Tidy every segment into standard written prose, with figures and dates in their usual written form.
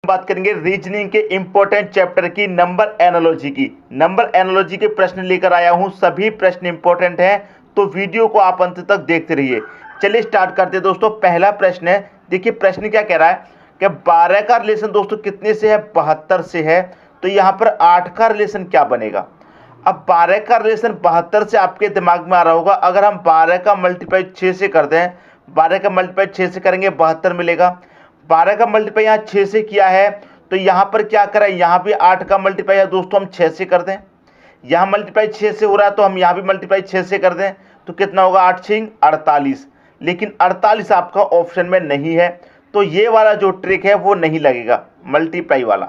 बात करेंगे रीजनिंग के इंपॉर्टेंट चैप्टर की नंबर एनालॉजी की। नंबर एनालॉजी के प्रश्न लेकर आया हूं, सभी प्रश्न इंपॉर्टेंट हैं, तो वीडियो को आप अंत तक देखते रहिए। चलिए स्टार्ट करते हैं दोस्तों। पहला प्रश्न है, देखिए प्रश्न क्या कह रहा है कि 12 का रिलेशन दोस्तों कितने से है, 72 से है। तो यहाँ पर 8 का रिलेशन क्या बनेगा। अब 12 का रिलेशन 72 से आपके दिमाग में आ रहा होगा, अगर हम 12 का मल्टीप्लाई 6 से कर दें, 12 का मल्टीप्लाई 6 से करेंगे 72 मिलेगा। 12 का मल्टीप्लाई यहाँ 6 से किया है, तो यहाँ पर क्या करें, यहाँ भी 8 का मल्टीप्लाई है दोस्तों हम 6 से कर दें। यहाँ मल्टीप्लाई 6 से हो रहा है तो हम यहाँ भी मल्टीप्लाई 6 से कर दें, तो कितना होगा 8 6 48। लेकिन 48 आपका ऑप्शन में नहीं है, तो ये वाला जो ट्रिक है वो नहीं लगेगा, मल्टीप्लाई वाला।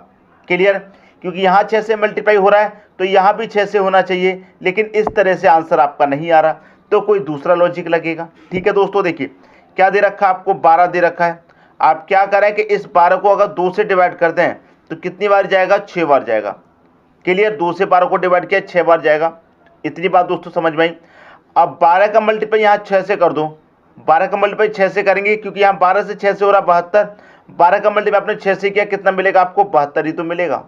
क्लियर, क्योंकि यहाँ 6 से मल्टीप्लाई हो रहा है तो यहाँ भी 6 से होना चाहिए, लेकिन इस तरह से आंसर आपका नहीं आ रहा, तो कोई दूसरा लॉजिक लगेगा। ठीक है दोस्तों, देखिए क्या दे रखा है आपको, 12 दे रखा है। आप क्या करें कि इस 12 को अगर 2 से डिवाइड करते हैं तो कितनी बार जाएगा, 6 बार जाएगा। क्लियर, 2 से 12 को डिवाइड किया 6 बार जाएगा। इतनी बात दोस्तों समझ में आई। अब 12 का मल्टीप्लाई यहाँ 6 से कर दो, 12 का मल्टीप्लाई 6 से करेंगे, क्योंकि यहाँ 12 से 6 से हो रहा 72। 12 का मल्टीप्लाई आपने 6 से किया, कितना मिलेगा आपको, 72 ही तो मिलेगा।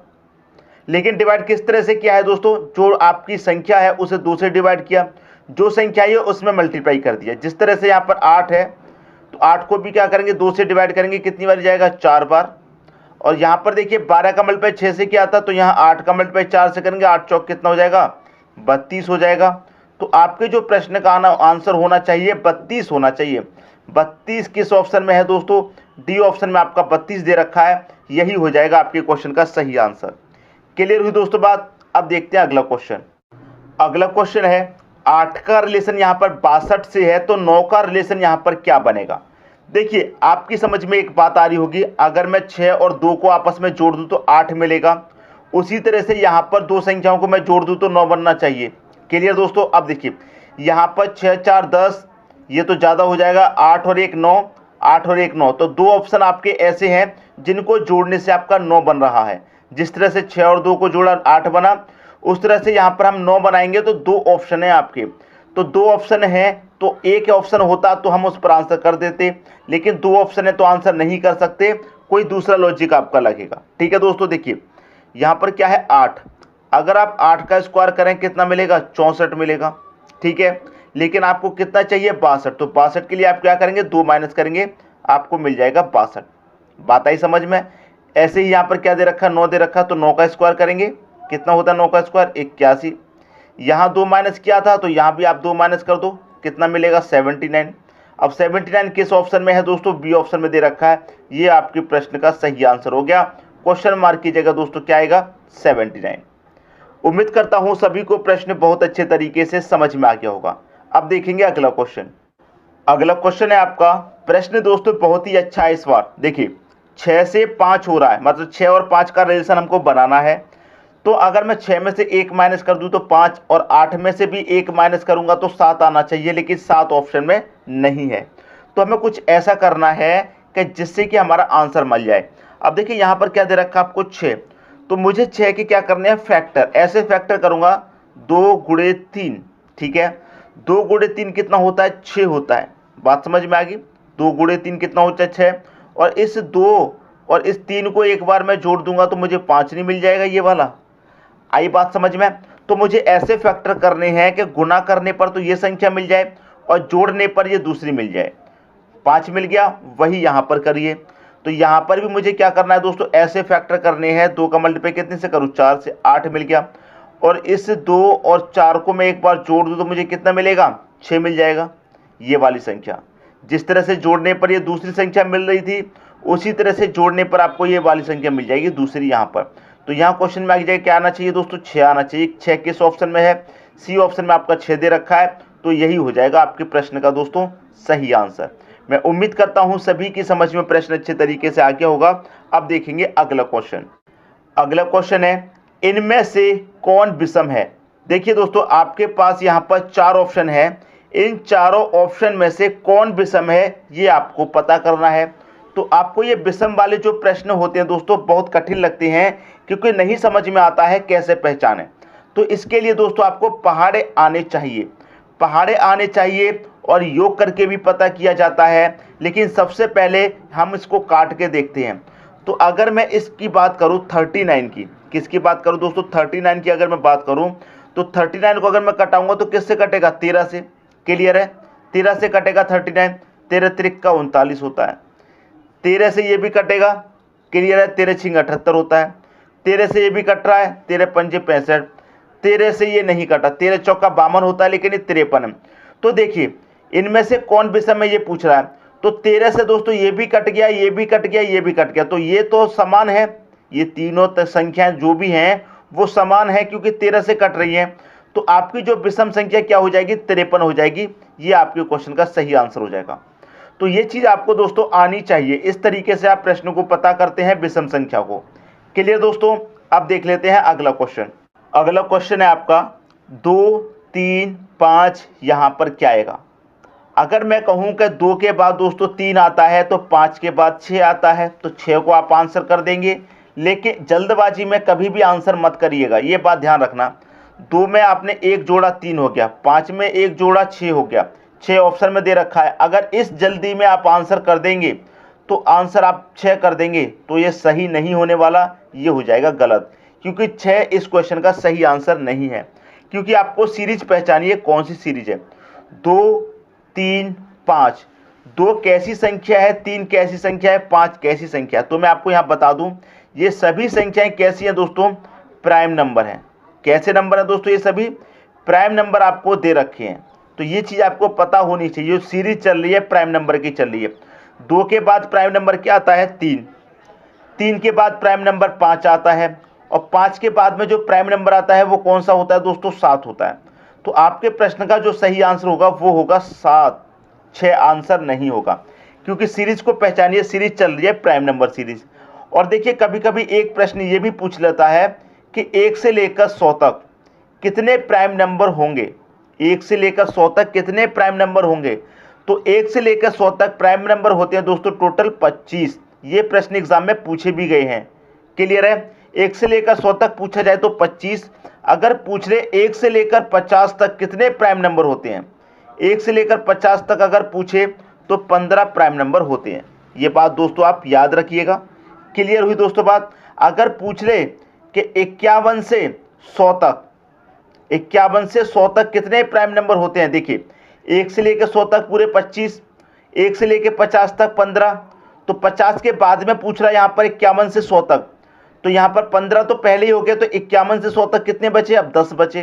लेकिन डिवाइड किस तरह से किया है दोस्तों, जो आपकी संख्या है उसे 2 से डिवाइड किया, जो संख्या है उसमें मल्टीप्लाई कर दिया। जिस तरह से यहाँ पर 8 है तो 8 को भी क्या करेंगे, 2 से डिवाइड करेंगे, कितनी बार जाएगा, 4 बार। और यहाँ पर देखिए 12 का मल्टीप्लाई 6 से किया था, तो यहाँ 8 का मल्टीप्लाई 4 से करेंगे, 8 चौक कितना हो जाएगा, 32 हो जाएगा। तो आपके जो प्रश्न का आंसर होना चाहिए 32 होना चाहिए। 32 किस ऑप्शन में है दोस्तों, डी ऑप्शन में आपका 32 दे रखा है, यही हो जाएगा आपके क्वेश्चन का सही आंसर। क्लियर हुई दोस्तों बात। अब देखते हैं अगला क्वेश्चन। अगला क्वेश्चन है 8 का रिलेशन यहाँ पर 62 से है, तो 9 का रिलेशन यहाँ पर क्या बनेगा। देखिए आपकी समझ में एक बात आ रही होगी, अगर मैं 6 और 2 को आपस में जोड़ दूं तो 8 मिलेगा। उसी तरह से यहाँ पर दो संख्याओं को मैं जोड़ दूं तो 9 बनना चाहिए। क्लियर दोस्तों। अब देखिए यहाँ पर 6 4 10, ये तो ज़्यादा हो जाएगा, 8 और 1 9, 8 और 1 9। तो दो ऑप्शन आपके ऐसे हैं जिनको जोड़ने से आपका 9 बन रहा है। जिस तरह से 6 और 2 को जोड़ा 8 बना, उस तरह से यहाँ पर हम 9 बनाएंगे, तो दो ऑप्शन है आपके। तो दो ऑप्शन है, तो एक ऑप्शन होता तो हम उस पर आंसर कर देते, लेकिन दो ऑप्शन है तो आंसर नहीं कर सकते, कोई दूसरा लॉजिक आपका लगेगा। ठीक है दोस्तों, देखिए यहाँ पर क्या है 8, अगर आप 8 का स्क्वायर करें कितना मिलेगा, 64 मिलेगा। ठीक है, लेकिन आपको कितना चाहिए, 62। तो 62 के लिए आप क्या करेंगे, 2 माइनस करेंगे, आपको मिल जाएगा 62। बात आई समझ में। ऐसे ही यहाँ पर क्या दे रखा, 9 दे रखा, तो 9 का स्क्वायर करेंगे, कितना होता है 9 का स्क्वायर, 81। यहाँ 2 माइनस किया था तो यहाँ भी आप 2 माइनस कर दो, कितना मिलेगा, 79। अब 79 किस ऑप्शन में है दोस्तों, बी ऑप्शन में दे रखा है। ये आपके प्रश्न का सही आंसर हो गया। क्वेश्चन मार्क कीजिएगा दोस्तों, क्या आएगा, 79। उम्मीद करता हूँ सभी को प्रश्न बहुत अच्छे तरीके से समझ में आ गया होगा। अब देखेंगे अगला क्वेश्चन। अगला क्वेश्चन है आपका, प्रश्न दोस्तों बहुत ही अच्छा है इस बार। देखिए 6 से 5 हो रहा है, मतलब 6 और 5 का रिलेशन हमको बनाना है। तो अगर मैं 6 में से 1 माइनस कर दूं तो 5, और 8 में से भी 1 माइनस करूंगा तो 7 आना चाहिए, लेकिन 7 ऑप्शन में नहीं है। तो हमें कुछ ऐसा करना है कि जिससे कि हमारा आंसर मिल जाए। अब देखिए यहाँ पर क्या दे रखा है आपको, 6। तो मुझे 6 के क्या करने हैं, फैक्टर। ऐसे फैक्टर करूंगा, 2 गुणे 3। ठीक है, 2 गुणे 3 कितना होता है, 6 होता है। बात समझ में आ गई। 2 गुणे 3 कितना होता है, 6। और इस 2 और इस 3 को एक बार मैं जोड़ दूंगा तो मुझे 5 नहीं मिल जाएगा, ये वाला। आई बात समझ में। तो मुझे ऐसे फैक्टर करने हैं कि गुना करने पर तो ये संख्या मिल जाए और जोड़ने पर ये दूसरी मिल जाए। 5 मिल गया, वही यहाँ पर करिए। तो यहाँ पर भी मुझे क्या करना है दोस्तों, ऐसे फैक्टर करने हैं। 2 का मल्टीप्लाई कितने से करूँ, 4 से, 8 मिल गया। और इस 2 और 4 को मैं एक बार जोड़ दूँ तो मुझे कितना मिलेगा, 6 मिल जाएगा, ये वाली संख्या। जिस तरह से जोड़ने पर ये दूसरी संख्या मिल रही थी, उसी तरह से जोड़ने पर आपको ये वाली संख्या मिल जाएगी दूसरी यहाँ पर। तो यहाँ क्वेश्चन में आ जाएगा क्या आना चाहिए दोस्तों, 6 आना चाहिए। 6 किस ऑप्शन में है, सी ऑप्शन में आपका 6 दे रखा है, तो यही हो जाएगा आपके प्रश्न का दोस्तों सही आंसर। मैं उम्मीद करता हूँ सभी की समझ में प्रश्न अच्छे तरीके से आ गया होगा। अब देखेंगे अगला क्वेश्चन। अगला क्वेश्चन है, इनमें से कौन विषम है। देखिए दोस्तों आपके पास यहाँ पर 4 ऑप्शन है, इन चारों ऑप्शन में से कौन विषम है ये आपको पता करना है। तो आपको ये विषम वाले जो प्रश्न होते हैं दोस्तों बहुत कठिन लगते हैं, क्योंकि नहीं समझ में आता है कैसे पहचानें। तो इसके लिए दोस्तों आपको पहाड़े आने चाहिए, पहाड़े आने चाहिए, और योग करके भी पता किया जाता है। लेकिन सबसे पहले हम इसको काट के देखते हैं। तो अगर मैं इसकी बात करूं 39 की, किसकी बात करूं दोस्तों, 39 की अगर मैं बात करूं तो 39 को अगर मैं कटाऊंगा तो किससे कटेगा, 13 से। क्लियर है, 13 से कटेगा 39, 13 त्रिक का 39 होता है। 13 से ये भी कटेगा, क्लियर है, 13 छिंग 78 होता है। 13 से ये भी कट रहा है, 13 पंजे 65। 13 से ये नहीं कटा, 13 चौका 52 होता है, लेकिन ये 53 है। तो देखिए इनमें से कौन विषम में ये पूछ रहा है, तो 13 से दोस्तों ये भी कट गया, ये भी कट गया, ये भी कट गया, तो ये तो समान है। ये तीनों संख्याएं जो भी हैं वो समान है, क्योंकि 13 से कट रही हैं। तो आपकी जो विषम संख्या क्या हो जाएगी, 53 हो जाएगी। ये आपके क्वेश्चन का सही आंसर हो जाएगा। तो ये चीज आपको दोस्तों आनी चाहिए। इस तरीके से आप प्रश्न को पता करते हैं, विषम संख्या को। क्लियर दोस्तों, अब देख लेते हैं अगला क्वेश्चन। अगला क्वेश्चन है आपका 2, 3, 5, यहां पर क्या आएगा। अगर मैं कहूं कि 2 के बाद दोस्तों 3 आता है, तो 5 के बाद 6 आता है, तो 6 को आप आंसर कर देंगे। लेकिन जल्दबाजी में कभी भी आंसर मत करिएगा, ये बात ध्यान रखना। 2 में आपने 1 जोड़ा 3 हो गया, 5 में 1 जोड़ा 6 हो गया, 6 ऑप्शन में दे रखा है। अगर इस जल्दी में आप आंसर कर देंगे तो आंसर आप 6 कर देंगे, तो ये सही नहीं होने वाला, ये हो जाएगा गलत, क्योंकि 6 इस क्वेश्चन का सही आंसर नहीं है। क्योंकि आपको सीरीज पहचानी है, कौन सी सीरीज है, 2, 3, 5। 2 कैसी संख्या है, 3 कैसी संख्या है, 5 कैसी संख्या है। तो मैं आपको यहाँ बता दूं, ये सभी संख्याएं कैसी हैं दोस्तों, प्राइम नंबर हैं। कैसे नंबर है दोस्तों, ये सभी प्राइम नंबर आपको दे रखे हैं। तो ये चीज आपको पता होनी चाहिए। जो सीरीज चल रही है प्राइम नंबर की चल रही है। 2 के बाद प्राइम नंबर क्या आता है, 3। 3 के बाद प्राइम नंबर 5 आता है, और 5 के बाद में जो प्राइम नंबर आता है वो कौन सा होता है दोस्तों, 7 होता है। तो आपके प्रश्न का जो सही आंसर होगा वो होगा 7, 6 आंसर नहीं होगा, क्योंकि सीरीज को पहचानिए, सीरीज चल रही है प्राइम नंबर सीरीज। और देखिए कभी कभी एक प्रश्न ये भी पूछ लेता है कि 1 से लेकर 100 तक कितने प्राइम नंबर होंगे। 1 से लेकर 100 तक कितने प्राइम नंबर होंगे। तो 1 से लेकर 100 तक प्राइम नंबर होते हैं दोस्तों टोटल 25। ये प्रश्न एग्जाम में पूछे भी गए हैं। क्लियर है, 1 से लेकर 100 तक पूछा जाए तो 25। अगर पूछ रहे 1 से लेकर 50 तक कितने प्राइम नंबर होते हैं, 1 से लेकर 50 तक अगर पूछे तो 15 प्राइम नंबर होते हैं। ये बात दोस्तों आप याद रखिएगा। क्लियर हुई दोस्तों बात। अगर पूछ ले कि 51 से 100 तक, 51 से 100 तक कितने प्राइम नंबर होते हैं, देखिए 1 से लेकर 100 तक पूरे 25, 1 से लेकर 50 तक 15, तो 50 के बाद में पूछ रहा है यहाँ पर 51 से 100 तक, तो यहाँ पर 15 तो पहले ही हो गया, तो 51 से 100 तक कितने बचे, अब 10 बचे।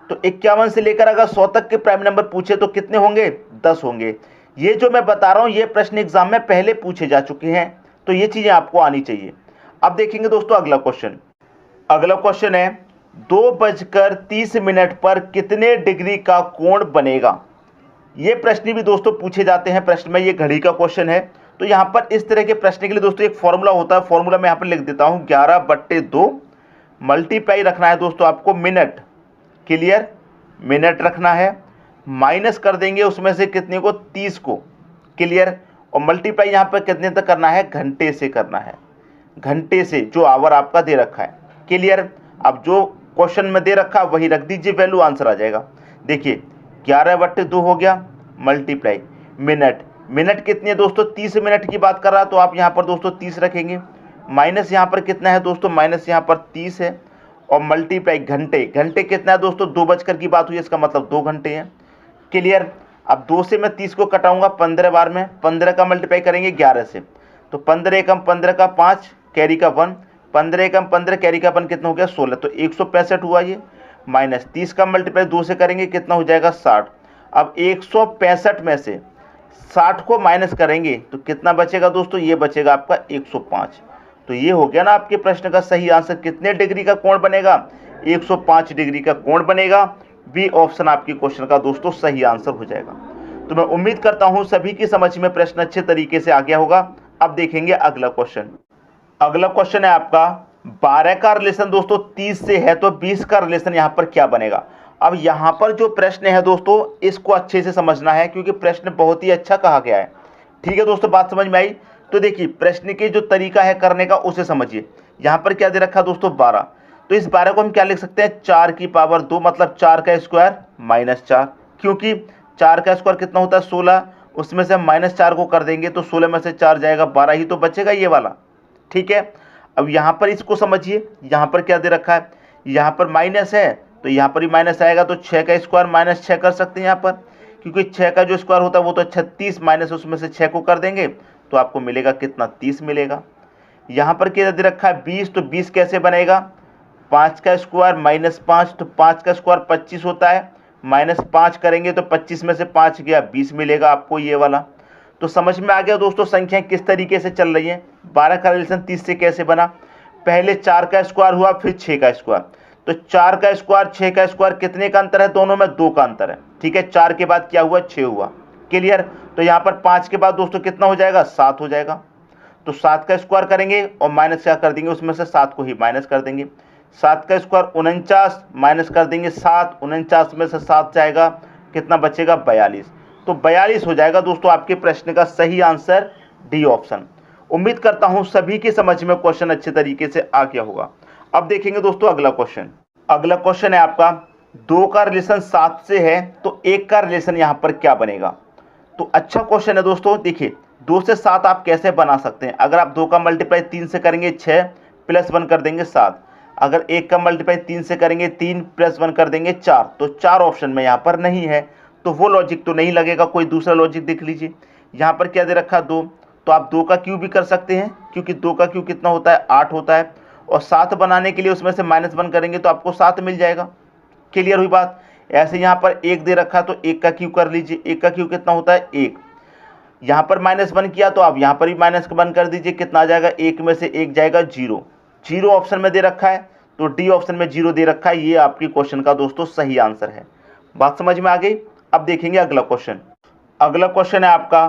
तो 51 से लेकर अगर 100 तक के प्राइम नंबर पूछे तो कितने होंगे, 10 होंगे। ये जो मैं बता रहा हूँ ये प्रश्न एग्जाम में पहले पूछे जा चुके हैं, तो ये चीजें आपको आनी चाहिए। अब देखेंगे दोस्तों अगला क्वेश्चन। अगला क्वेश्चन है 2:30 पर कितने डिग्री का कोण बनेगा। ये प्रश्न भी दोस्तों पूछे जाते हैं प्रश्न में, ये घड़ी का क्वेश्चन है। तो यहाँ पर इस तरह के प्रश्न के लिए दोस्तों एक फॉर्मूला होता है, फॉर्मूला मैं यहाँ पर लिख देता हूँ, 11/2 मल्टीप्लाई रखना है दोस्तों आपको मिनट। क्लियर, मिनट रखना है, माइनस कर देंगे उसमें से कितने को, 30 को। क्लियर, और मल्टीप्लाई यहाँ पर कितने तक करना है, घंटे से करना है, घंटे से, जो आवर आपका दे रखा है। क्लियर, अब जो क्वेश्चन में दे रखा है वही रख दीजिए, वैल्यू आंसर आ जाएगा। देखिए 11/2 हो गया, मल्टीप्लाई मिनट, मिनट कितने हैं दोस्तों, 30 मिनट की बात कर रहा है, तो आप यहाँ पर दोस्तों 30 रखेंगे, माइनस यहाँ पर कितना है दोस्तों, माइनस यहाँ पर 30 है, और मल्टीप्लाई घंटे, घंटे कितना है दोस्तों, 2 बजकर की बात हुई, इसका मतलब 2 घंटे हैं। क्लियर, अब 2 से मैं 30 को कटाऊंगा 15 बार में, 15 का मल्टीप्लाई करेंगे 11 से, तो 15 एकम 15 का 5, कैरी का 1, 15 एकम 15 कैरी का 1 कितना हो गया, 16, तो 165 हुआ ये। माइनस 30 का मल्टीप्लाई 2 से करेंगे कितना हो जाएगा, 60। अब 165 में से 60 को माइनस करेंगे तो कितना बचेगा दोस्तों, ये बचेगा आपका 105। तो ये हो गया ना आपके प्रश्न का सही आंसर। कितने डिग्री का कोण बनेगा, 105 डिग्री का कोण बनेगा। बी ऑप्शन आपके क्वेश्चन का दोस्तों सही आंसर हो जाएगा। तो मैं उम्मीद करता हूं सभी की समझ में प्रश्न अच्छे तरीके से आ गया होगा। अब देखेंगे अगला क्वेश्चन। अगला क्वेश्चन है आपका 12 का रिलेशन दोस्तों 30 से है, तो 20 का रिलेशन यहाँ पर क्या बनेगा। अब यहाँ पर जो प्रश्न है दोस्तों इसको अच्छे से समझना है, क्योंकि प्रश्न बहुत ही अच्छा कहा गया है। ठीक है दोस्तों, बात समझ में आई। तो देखिए प्रश्न के जो तरीका है करने का उसे समझिए। यहाँ पर क्या दे रखा है दोस्तों, 12, तो इस 12 को हम क्या लिख सकते हैं, 4 की पावर 2, मतलब 4 का स्क्वायर -4, क्योंकि 4 का स्क्वायर कितना होता है 16, उसमें से हम -4 को कर देंगे तो 16 में से 4 जाएगा 12 ही तो बचेगा ये वाला। ठीक है, अब यहाँ पर इसको समझिए, यहाँ पर क्या दे रखा है, यहाँ पर माइनस है तो यहाँ पर भी माइनस आएगा, तो 6 का स्क्वायर माइनस 6 कर सकते हैं यहाँ पर, क्योंकि 6 का जो स्क्वायर होता है वो तो 36 माइनस उसमें से 6 को कर देंगे तो आपको मिलेगा कितना, 30 मिलेगा। यहाँ पर क्या दे रखा है 20, तो 20 कैसे बनेगा, 5 का स्क्वायर माइनस 5, तो 5 का स्क्वायर 25 होता है, माइनस 5 करेंगे तो 25 में से 5 गया 20 मिलेगा आपको ये वाला। तो समझ में आ गया दोस्तों संख्याएं किस तरीके से चल रही हैं। 12 का रिलेशन 30 से कैसे बना, पहले 4 का स्क्वायर हुआ फिर 6 का स्क्वायर, तो 4 का स्क्वायर 6 का स्क्वायर कितने का अंतर है, दोनों में 2 का अंतर है, ठीक है। 4 के बाद क्या हुआ 6 हुआ, क्लियर। तो यहाँ पर 5 के बाद दोस्तों कितना हो जाएगा, 7 हो जाएगा, तो 7 का स्क्वायर करेंगे और माइनस क्या कर देंगे, उसमें से 7 को ही माइनस कर देंगे। 7 का स्क्वायर 49 माइनस कर देंगे 7, 49 में से 7 जाएगा, कितना बचेगा 42, तो 42 हो जाएगा दोस्तों आपके प्रश्न का सही आंसर डी ऑप्शन। उम्मीद करता हूं सभी की समझ में क्वेश्चन अच्छे तरीके से आ गया होगा। अब देखेंगे दोस्तों अगला क्वेश्चन। अगला क्वेश्चन है आपका 2 का रिलेशन 7 से है तो 1 का रिलेशन यहाँ पर क्या बनेगा। तो अच्छा क्वेश्चन है दोस्तों। देखिए 2 से 7 आप कैसे बना सकते हैं, अगर आप 2 का मल्टीप्लाई 3 से करेंगे 6 प्लस 1 कर देंगे 7, अगर 1 का मल्टीप्लाई 3 से करेंगे 3 प्लस 1 कर देंगे 4, तो 4 ऑप्शन में यहाँ पर नहीं है, तो वो लॉजिक तो नहीं लगेगा, कोई दूसरा लॉजिक देख लीजिए। यहाँ पर क्या दे रखा 2, तो आप 2 का क्यूब भी कर सकते हैं, क्योंकि 2 का क्यूब कितना होता है 8 होता है, और 7 बनाने के लिए उसमें से -1 करेंगे तो आपको 7 मिल जाएगा, क्लियर हुई बात। ऐसे यहाँ पर 1 दे रखा तो 1 का क्यूब कर लीजिए, 1 का क्यूब कितना होता है 1, यहाँ पर -1 किया तो आप यहाँ पर भी -1 कर दीजिए, कितना आ जाएगा, 1 में से 1 जाएगा 0, 0 ऑप्शन में दे रखा है, तो डी ऑप्शन में 0 दे रखा है, ये आपकी क्वेश्चन का दोस्तों सही आंसर है। बात समझ में आ गई। अब देखेंगे अगला क्वेश्चन। अगला क्वेश्चन है आपका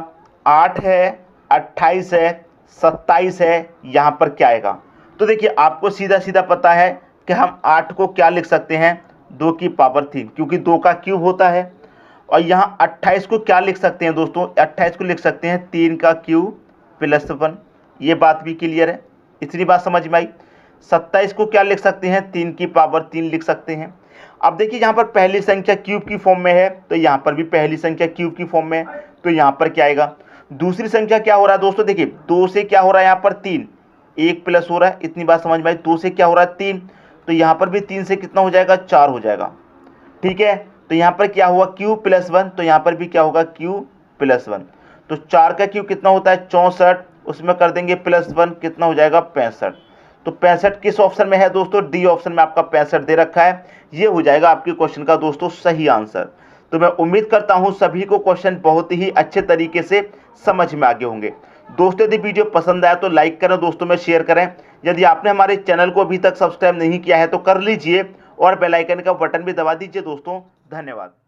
8 है, 28 है, 27 है, यहाँ पर क्या आएगा। तो देखिए आपको सीधा सीधा पता है कि हम 8 को क्या लिख सकते हैं, 2 की पावर 3, क्योंकि 2 का क्यूब होता है, और यहाँ 28 को क्या लिख सकते हैं दोस्तों, 28 को लिख सकते हैं 3 का क्यूब प्लस 1, ये बात भी क्लियर है, इतनी बात समझ में आई। 27 को क्या लिख सकते हैं, 3 की पावर 3 लिख सकते हैं। अब देखिए यहाँ पर पहली संख्या क्यूब की फॉर्म में है, तो यहाँ पर भी पहली संख्या क्यूब की फॉर्म में है, तो यहाँ पर क्या आएगा। दूसरी संख्या क्या हो रहा है दोस्तों, देखिए 2 से क्या हो रहा है यहाँ पर 3, 1 प्लस हो रहा है, इतनी बात समझ में आई। 2 से क्या हो रहा है 3, तो यहाँ पर भी 3 से कितना हो जाएगा 4 हो जाएगा, ठीक है। तो यहाँ पर क्या हुआ क्यूब प्लस 1, तो यहाँ पर भी क्या होगा क्यूब प्लस 1, तो 4 का क्यूब कितना होता है 64, उसमें कर देंगे प्लस 1, कितना हो जाएगा 65, तो 65 किस ऑप्शन में है दोस्तों, डी ऑप्शन में आपका 65 दे रखा है, ये हो जाएगा आपके क्वेश्चन का दोस्तों सही आंसर। तो मैं उम्मीद करता हूं सभी को क्वेश्चन बहुत ही अच्छे तरीके से समझ में आ गए होंगे। दोस्तों यदि वीडियो पसंद आया तो लाइक करें, दोस्तों में शेयर करें। यदि आपने हमारे चैनल को अभी तक सब्सक्राइब नहीं किया है तो कर लीजिए और बेल आइकन का बटन भी दबा दीजिए दोस्तों। धन्यवाद।